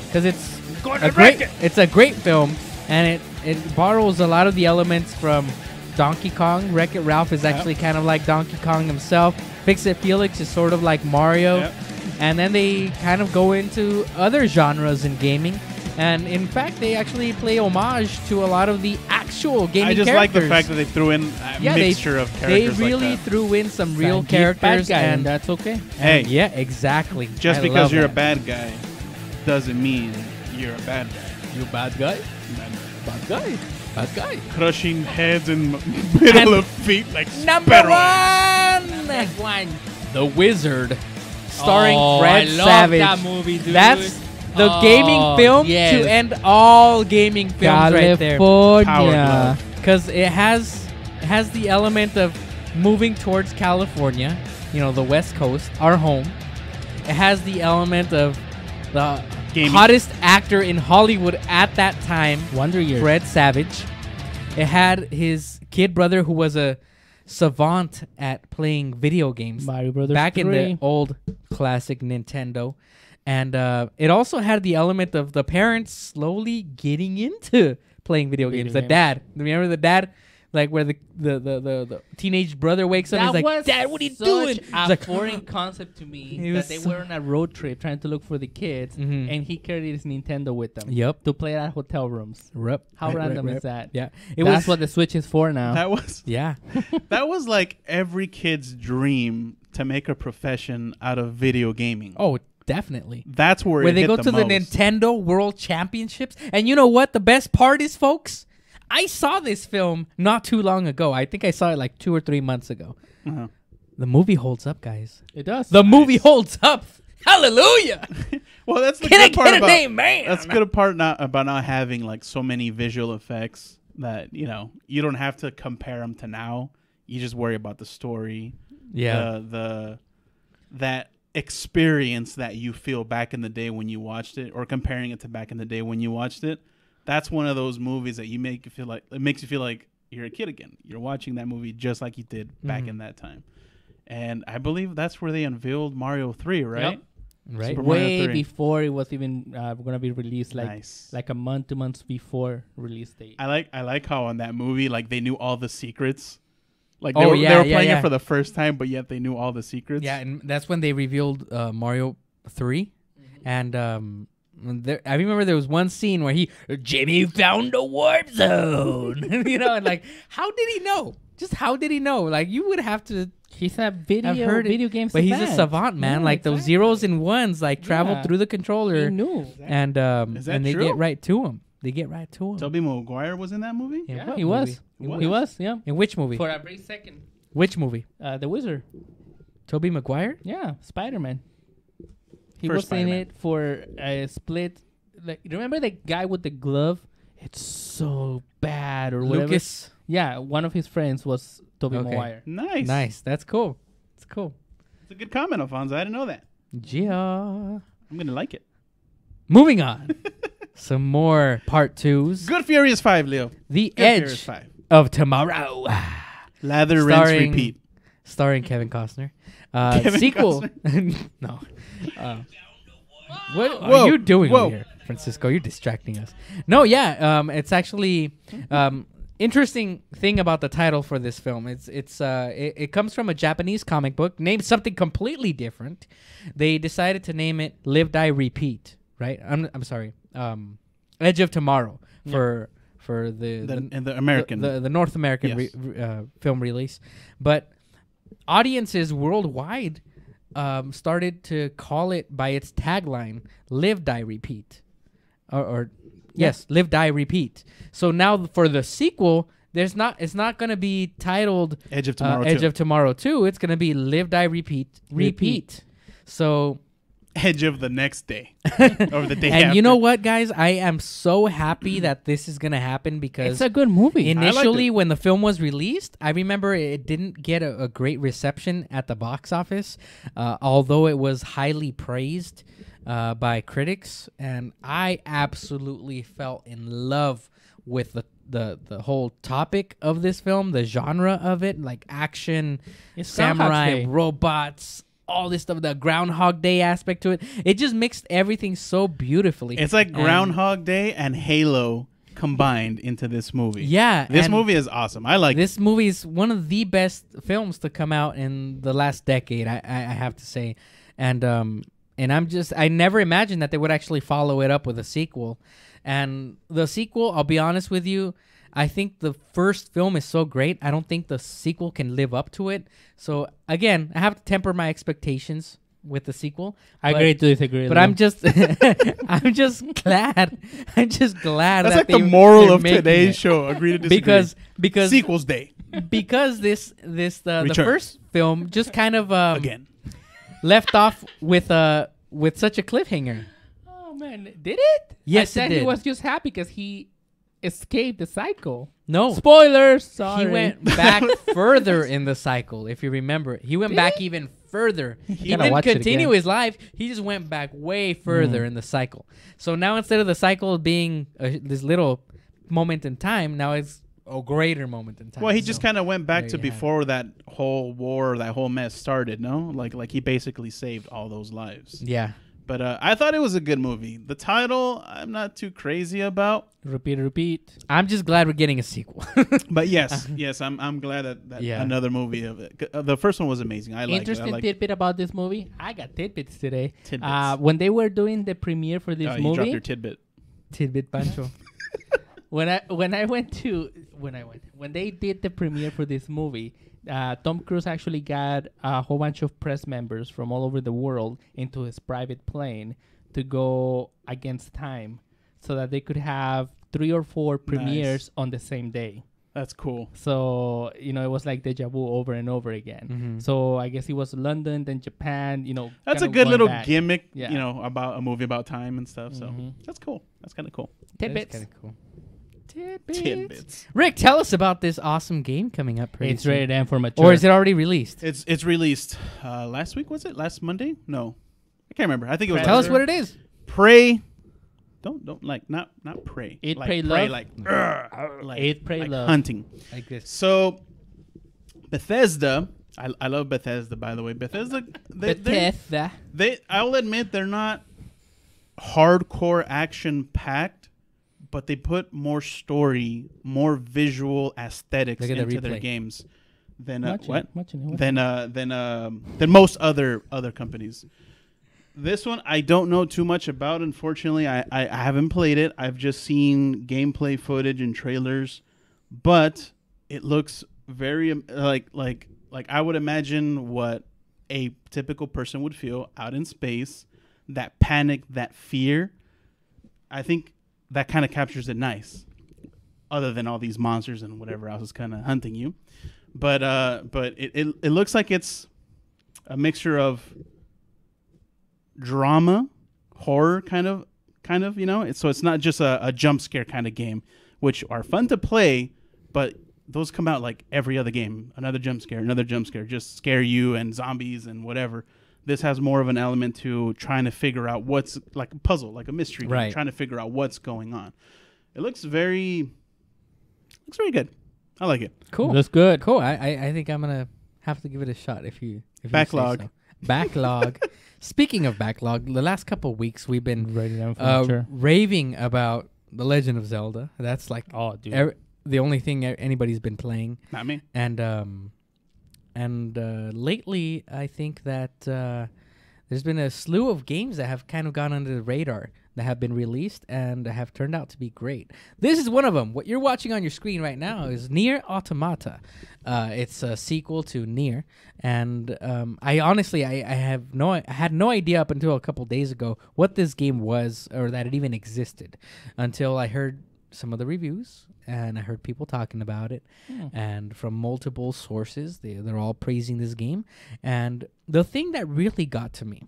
Because it's a great film, and it borrows a lot of the elements from Donkey Kong. Wreck-It Ralph is actually kind of like Donkey Kong himself. Fix-It Felix is sort of like Mario. Yep. And then they kind of go into other genres in gaming. And in fact, they actually play homage to a lot of the actual gaming I just characters. like the fact that they threw in a mixture of They characters. really like that. threw in some real Sanjeev characters. bad guy, and that's okay. Hey, yeah, exactly. just I because love you're a that. bad guy doesn't mean you're a bad guy. You bad guy? Bad guy. Bad guy. Crushing heads in middle of feet like Number steroids. Next one. The Wizard, starring Oh, Fred I love Savage. that movie, dude. That's the gaming film yes. to end all gaming films right there. Powered California. love. Because it has the element of moving towards California, the West Coast, our home. It has the element of the Gaming. hottest actor in Hollywood at that time, Wonder Years. Fred Savage. It had his kid brother who was a savant at playing video games Mario Brothers back 3. in the old classic Nintendo. And it also had the element of the parents slowly getting into playing video games. The games. dad. Remember the dad? Like where the teenage brother wakes up and That he's like, was Dad, what are you such doing? a He's like, foreign concept to me It that was they so- were on a road trip trying to look for the kids, Mhm. and he carried his Nintendo with them. Yep. To play at hotel rooms. Rip. How Right, random right, is that? Yeah. That's what the Switch is for now. That was Yeah. that was like every kid's dream to make a profession out of video gaming. Oh, definitely. That's where Where it they hit go the to the most. Nintendo World Championships. And you know what the best part is, folks? I saw this film not too long ago. I think I saw it like 2 or 3 months ago. Uh-huh. The movie holds up, guys. It does. The movie holds up. Hallelujah. Well, that's the Can I good part get a about name, man? that's the good part about not having like so many visual effects that you don't have to compare them to now. You just worry about the story, Yeah. that experience that you feel back in the day when you watched it, or comparing it to back in the day when you watched it. That's one of those movies that it makes you feel like you're a kid again. You're watching that movie just like you did back in that time. And I believe that's where they unveiled Mario 3, right? Yep. Right. Super Mario Way 3. before it was even going to be released, Nice. like a month, 2 months before release date. I like how on that movie, like, they knew all the secrets. Like Oh, they were yeah, playing yeah. it for the first time, but yet they knew all the secrets. Yeah, and that's when they revealed Mario 3. And I remember there was one scene where Jimmy found a warp zone. And like, how did he know? Just how did he know? Like, you would have to He's a have video heard video it. game But he's a savant. savant, man. Yeah, like those exactly. zeros and ones, like travel Yeah. through the controller, He knew. and Is that and they true? get right to him. They get right to him. Tobey Maguire was in that movie? In Yeah, what he movie? was. He was. Yeah. In which movie? For a brief second. Which movie? The Wizard. Tobey Maguire? Yeah, Spider-Man. He For was Spider-Man. in it for a split. Like, remember the guy with the glove? It's so bad or whatever. Lucas. Yeah, one of his friends was Tobey Okay. Maguire. Nice. Nice. That's cool. It's cool. It's a good comment, Alfonso. I didn't know that. Yeah. I'm going to like it. Moving on. Some more part 2s. Good Furious 5, Leo. The Good Furious Edge 5. of Tomorrow. Lather, rinse, Starring- repeat. starring Kevin Costner. Kevin Sequel. No. What are you doing over here, Francisco? You're distracting us. No, yeah. It's actually interesting thing about the title for this film. It comes from a Japanese comic book named something completely different. They decided to name it Live, Die, Repeat. Right? I'm sorry. Edge of Tomorrow for the American the North American film release, but audiences worldwide started to call it by its tagline, Live, Die, Repeat. Yes, Live, Die, Repeat. So now for the sequel, it's not going to be titled Edge of Tomorrow 2. Edge of Tomorrow 2. It's going to be Live, Die, Repeat. So Edge of the next day. Or the day and after. you know what, guys? I am so happy that this is going to happen because it's a good movie. Initially, when the film was released, I remember it didn't get a great reception at the box office, although it was highly praised by critics. And I absolutely fell in love with the whole topic of this film, the genre of it, like action, samurai, robots, all this stuff, the Groundhog Day aspect to it. It just mixed everything so beautifully. It's like Groundhog Day and Halo combined into this movie. Yeah. This movie is awesome. I like this movie is one of the best films to come out in the last decade, I have to say. And I never imagined that they would actually follow it up with a sequel. And the sequel, I'll be honest with you, I think the first film is so great, I don't think the sequel can live up to it. So, again, I have to temper my expectations with the sequel. I agree to disagree. But I'm just I'm just glad. I'm just glad that's that like the moral of today's show. Agree to disagree. Because sequels day. Because the first film just kind of again left off with such a cliffhanger. Oh man, did it? Yes, I it did. He was just happy because he escaped the cycle. No. Spoilers. Sorry. He went back further in the cycle, if you remember. He went back even further. He didn't continue his life. He just went back way further in the cycle. So now instead of the cycle being this little moment in time, now it's a greater moment in time. Well, he just kind of went back to before that whole war, that whole mess started, no? Like he basically saved all those lives. Yeah. But I thought it was a good movie. The title, I'm not too crazy about. Repeat. I'm just glad we're getting a sequel. But yes, I'm glad that another movie of it. The first one was amazing. I liked Interesting tidbit about this movie. I got tidbits today. Tidbits. When they were doing the premiere for this movie, you dropped your tidbit. Tidbit Pancho. when they did the premiere for this movie, Tom Cruise actually got a whole bunch of press members from all over the world into his private plane to go against time so that they could have 3 or 4 premieres on the same day. That's cool. So, it was like deja vu over and over again. Mm-hmm. So I guess it was London, then Japan, That's a good little gimmick, about a movie about time and stuff. So that's cool. That's kind of cool. Tidbits. Kind of cool. Tidbits. Rick, tell us about this awesome game coming up. It's rated M for mature. Or is it already released? It's released last week, was it? Last Monday? No. I can't remember. I think it was Tell us what it is. Prey. Don't like not pray. Eat, like, pray, pray, love. like Eat, pray, like love. Hunting. Like this. So Bethesda, I love Bethesda, by the way. Bethesda. I'll admit they're not hardcore action packed, but they put more story, more visual aesthetics into their games than than most other companies. This one I don't know too much about. Unfortunately, I haven't played it. I've just seen gameplay footage and trailers, but it looks very like I would imagine what a typical person would feel out in space. That panic, that fear. I think that kind of captures it nice. Other than all these monsters and whatever else is kind of hunting you, but it looks like it's a mixture of drama, horror, kind of, so it's not just a jump scare kind of game, which are fun to play, but those come out like every other game. Another jump scare, just scare you and zombies and whatever. This has more of an element to trying to figure out what's like a puzzle, like a mystery game, trying to figure out what's going on. It looks very good. I like it. Cool. That's good. Cool. I think I'm gonna have to give it a shot if you Backlog. say so. Backlog. Speaking of backlog, the last couple of weeks we've been raving about The Legend of Zelda. That's like the only thing anybody's been playing. Not me. And lately, I think that there's been a slew of games that have kind of gone under the radar that have been released and have turned out to be great. This is one of them. What you're watching on your screen right now is Nier Automata. It's a sequel to Nier, and I honestly had no idea up until a couple days ago what this game was or that it even existed until I heard some of the reviews and I heard people talking about it, and from multiple sources they're all praising this game. And the thing that really got to me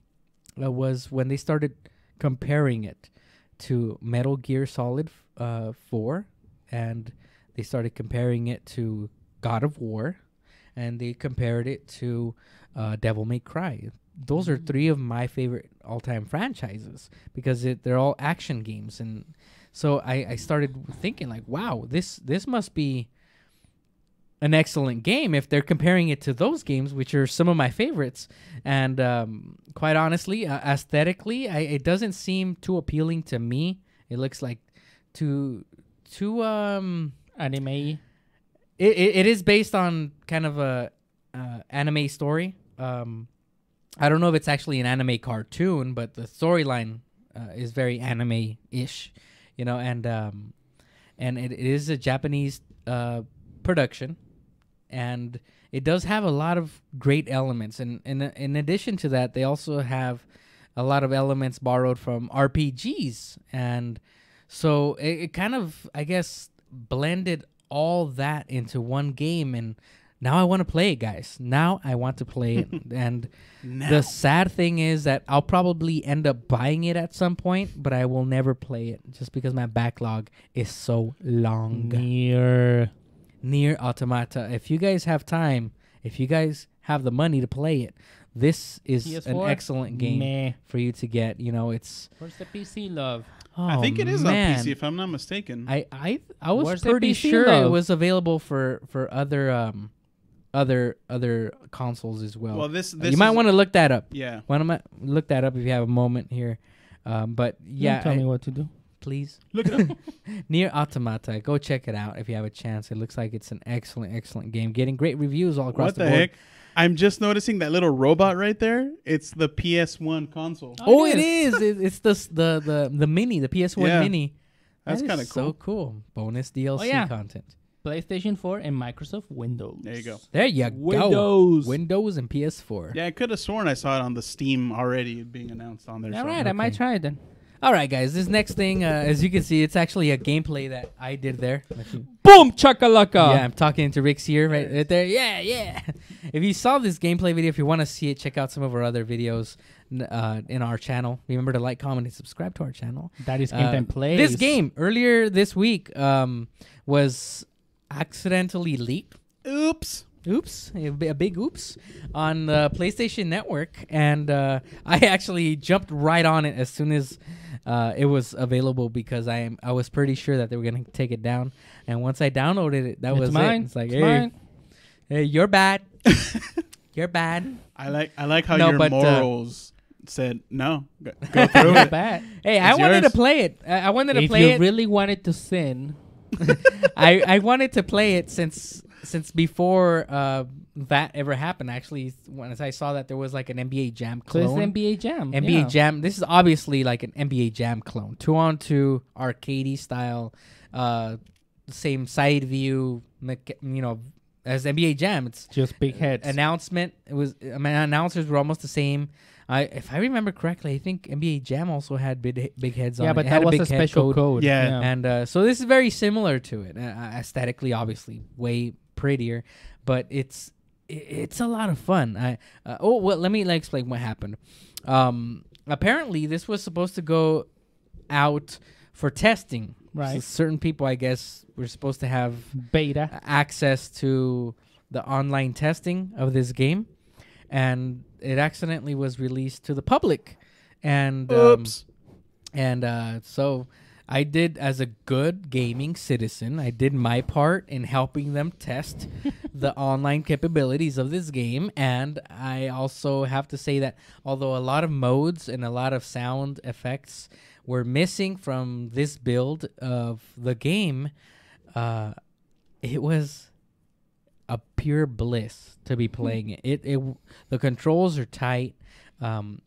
was when they started comparing it to Metal Gear Solid 4, and they started comparing it to God of War, and they compared it to Devil May Cry. Those are three of my favorite all-time franchises because they're all action games. And so I started thinking like, wow, this must be an excellent game if they're comparing it to those games, which are some of my favorites. And quite honestly, aesthetically, it doesn't seem too appealing to me. It looks like too anime. It is based on kind of a anime story. I don't know if it's actually an anime cartoon, but the storyline is very anime-ish, you know. And it is a Japanese production. And it does have a lot of great elements. And in addition to that, they also have a lot of elements borrowed from RPGs. And so it kind of, I guess, blended all that into one game. And now I want to play it, guys. Now I want to play it. And the sad thing is that I'll probably end up buying it at some point, but I will never play it just because my backlog is so long. Nier Automata. If you guys have time, if you guys have the money to play it, this is PS4? an excellent game for you to get. You know, it's... Where's the PC love? Oh, I think it is man. on PC, if I'm not mistaken. I was Where's the pretty PC sure love? it was available for other consoles as well. Well, this you might want to look that up. Yeah. Why don't I look that up if you have a moment here? But yeah, Don't tell me what to do. please. Look it up. Nier Automata. Go check it out if you have a chance. It looks like it's an excellent game. Getting great reviews all across What the the board. heck? I'm just noticing that little robot right there. It's the PS1 console. Oh, it is. It's the mini, the PS1 Yeah. mini. That's That kind is of cool. so cool. Bonus DLC yeah. content. PlayStation 4 and Microsoft Windows. There you go. There you go. Windows. Windows and PS4. Yeah, I could have sworn I saw it on the Steam already being announced on there. All so- right, I might try it then. All right, guys. This next thing, as you can see, it's actually a gameplay that I did there. Boom, chakalaka. Yeah, I'm talking to Rick's here, right there. Yeah. If you saw this gameplay video, if you want to see it, check out some of our other videos in our channel. Remember to like, comment, and subscribe to our channel. That is Game Time Plays. This game earlier this week was accidentally leaked. Oops, a big oops on the PlayStation Network, and I actually jumped right on it as soon as it was available because I was pretty sure that they were gonna take it down. And once I downloaded it, that was mine. it. It's like, It's mine. hey, you're bad. You're bad. I like how No, your but, morals said no. Go through Not it. bad. Hey, I It's wanted yours. to play it. I wanted to If play you it. really wanted to sin, I wanted to play it since before that ever happened. Actually, once I saw that there was like an NBA Jam so it's clone. NBA Jam. NBA yeah. Jam. This is obviously like an NBA Jam clone, 2-on-2 arcadey style, same side view. As NBA Jam, it's Just big heads. announcement. It was announcers were almost the same. If I remember correctly, I think NBA Jam also had big heads on it. yeah, but It had that was big a head special code. Yeah. And so this is very similar to it. Aesthetically, obviously, way prettier, but it's a lot of fun. Let me explain what happened. Apparently, this was supposed to go out for testing. Right. So certain people, I guess, were supposed to have Beta. access to the online testing of this game, and it accidentally was released to the public. And Oops. so I did, as a good gaming citizen, I did my part in helping them test the online capabilities of this game. And I also have to say that although a lot of modes and a lot of sound effects were missing from this build of the game, it was a pure bliss to be playing it. The controls are tight.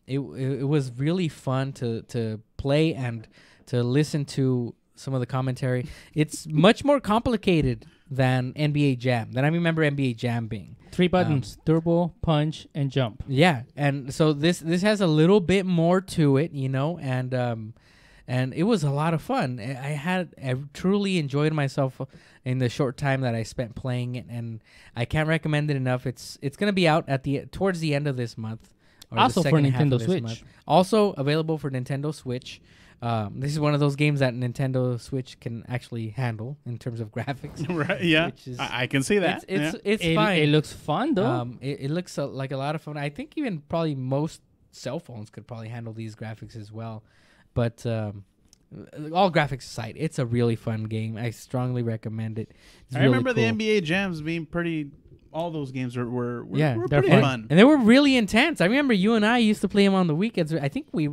It was really fun to play and to listen to some of the commentary. It's much more complicated than NBA Jam, than I remember NBA Jam being. 3 buttons, turbo, punch, and jump. Yeah, and so this has a little bit more to it, you know, and it was a lot of fun. I truly enjoyed myself in the short time that I spent playing it, and I can't recommend it enough. It's going to be out towards the end of this month. Also for Nintendo Switch. Also available for Nintendo Switch. This is one of those games that Nintendo Switch can actually handle in terms of graphics. Right? Yeah, I can see that. It's fine. It looks fun though. It looks like a lot of fun. I think even probably most cell phones could probably handle these graphics as well. But all graphics aside, it's a really fun game. I strongly recommend it. I remember the NBA Jams being pretty. All those games were pretty fun, and they were really intense. I remember you and I used to play them on the weekends. I think we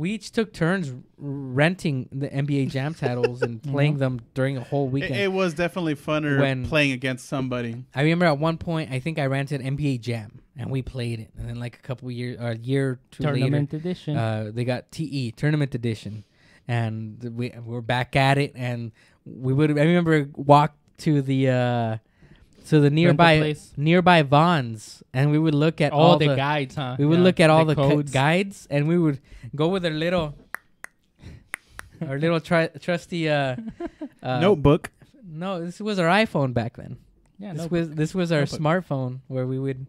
each took turns renting the NBA Jam titles and playing them during a whole weekend. It was definitely funner when playing against somebody. I remember at one point, I think I rented NBA Jam and we played it, and then like a year or two Tournament later, edition. they got TE Tournament Edition, and we're back at it. And I remember walk to the nearby Vons, and we would look at all the guides, huh? We would look at all the codes. Guides, and we would go with our little trusty notebook. No, this was our iPhone back then. Yeah, this was our smartphone where we would,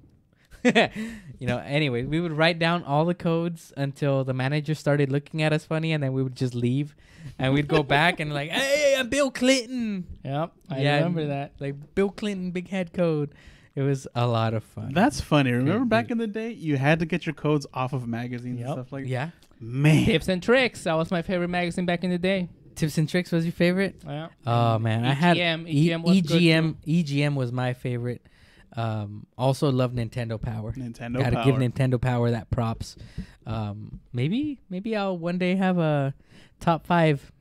anyway, we would write down all the codes until the manager started looking at us funny, and then we would just leave. And we'd go back and like, hey, I'm Bill Clinton. Yep, I remember that. Like Bill Clinton, big head code. It was a lot of fun. That's funny. Remember back in the day, you had to get your codes off of magazines and stuff like that? Yeah. Man. Tips and Tricks. That was my favorite magazine back in the day. Tips and Tricks was your favorite? Yeah. Oh, man. I had EGM was my favorite. Also love Nintendo Power. Gotta give Nintendo Power that props. Maybe I'll one day have a top 5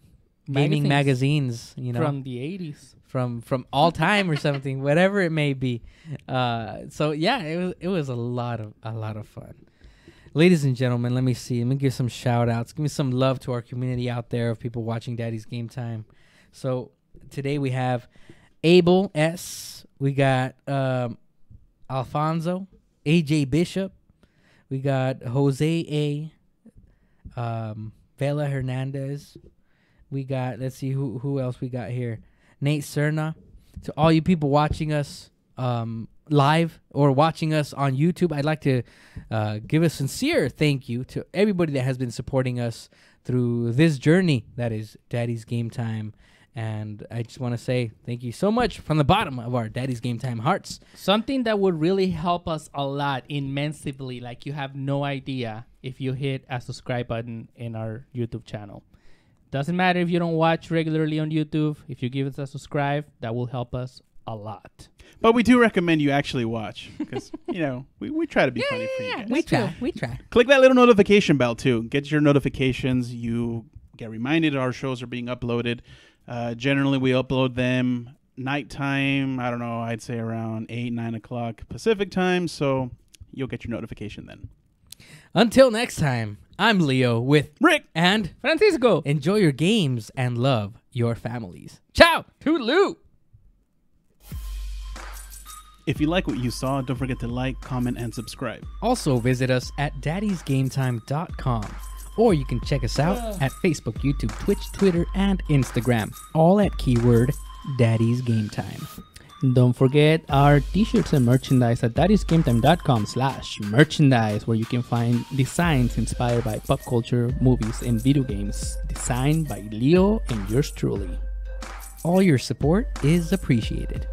gaming magazines, from the 80s, from all time or something, whatever it may be. So yeah, it was a lot of fun. Ladies and gentlemen, let me give some shout outs. Give me some love to our community out there of people watching Daddy's Game Time. So today we have Abel S. We got Alfonso, AJ Bishop. We got Jose A. Vela Hernandez. We got, let's see who else we got here. Nate Cerna. To all you people watching us live or watching us on YouTube, I'd like to give a sincere thank you to everybody that has been supporting us through this journey that is Daddy's Game Time. And I just want to say thank you so much from the bottom of our Daddy's Game Time hearts. Something that would really help us a lot immensely, like you have no idea, if you hit a subscribe button in our YouTube channel. Doesn't matter if you don't watch regularly on YouTube. If you give us a subscribe, that will help us a lot. But we do recommend you actually watch because, we try to be funny for you guys. We try. Click that little notification bell, too. Get your notifications. You get reminded our shows are being uploaded. Generally, we upload them nighttime. I don't know. I'd say around 8, 9 o'clock Pacific time. So you'll get your notification then. Until next time, I'm Leo with Rick and Francisco. Enjoy your games and love your families. Ciao. Toodaloo. If you like what you saw, don't forget to like, comment, and subscribe. Also visit us at daddysgametime.com. Or you can check us out at Facebook, YouTube, Twitch, Twitter, and Instagram. All at keyword Daddy's Game Time. Don't forget our t-shirts and merchandise at daddysgametime.com/merchandise, where you can find designs inspired by pop culture, movies, and video games. Designed by Leo and yours truly. All your support is appreciated.